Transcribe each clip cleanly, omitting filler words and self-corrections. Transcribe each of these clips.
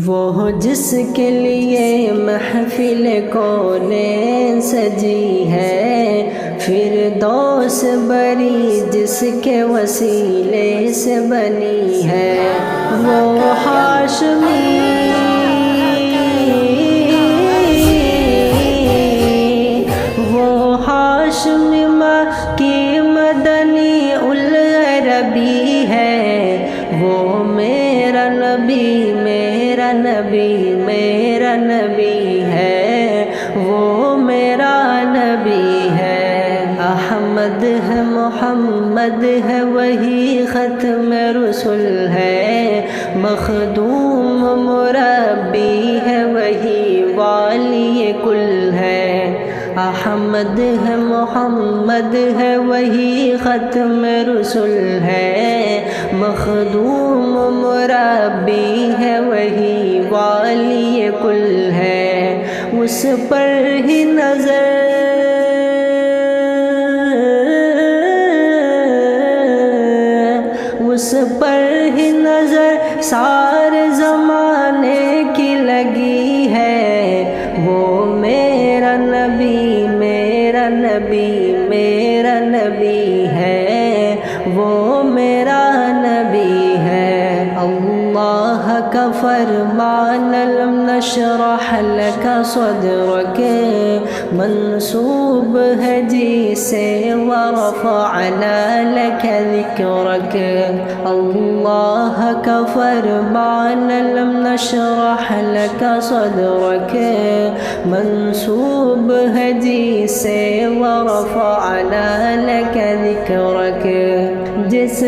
وہ جس کے لیے محفل کونین سجی ہے، فردوس بری جس کے وسیلے سے بنی ہے، وہ ہاشمی کی مدنی العربی ہے، وہ میرا نبی میرا نبی میرا نبی ہے، وہ میرا نبی ہے۔ احمد ہے محمد ہے وہی ختم رسول ہے، مخدوم مربی ہے وہی والی کل ہے۔ احمد ہے محمد ہے وہی ختم رسول ہے، مخدوم مربی ہے وہی والی کل ہے۔ اس پر ہی نظر اس پر ہی نظر سارے زمانے کی لگی ہے، وہ میرا نبی میرا نبی میرا نبی ہے، وہ میرا نبی ہے۔ اللہ کا فرمان لم نشرح لك صدرك منسوب ہے جی سے، ورفعنا لك ذکرک۔ اللہ کا فرمان لم نشرح لك صدرك منسوب ہے جی سے، ورفعنا لك ذکرک۔ جس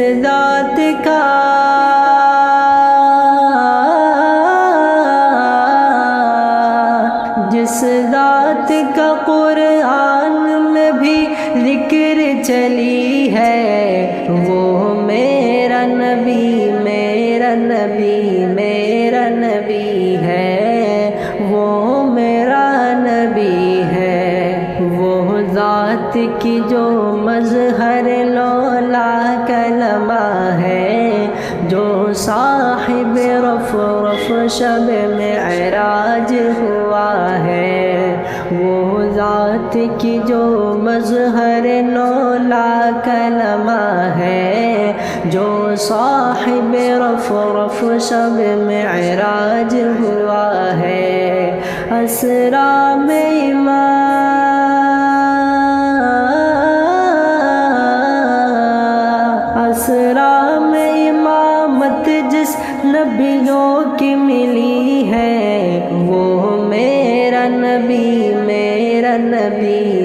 ذات کا قرآن میں بھی ذکر چلی ہے، وہ میرا نبی میرا نبی میرا نبی ہے، وہ میرا نبی ہے۔ وہ ذات کی جو مظہر لولا کلمہ ہے، جو صاحب رف شب معراج ہوا ہے، وہ ذات کی جو مظہر لولا کلمہ ہے، جو صاحب رف شب معراج ہوا ہے۔ اسرا میں امامت جس نبیوں کی ملی ہے، وہ میرا نبی میرا نبی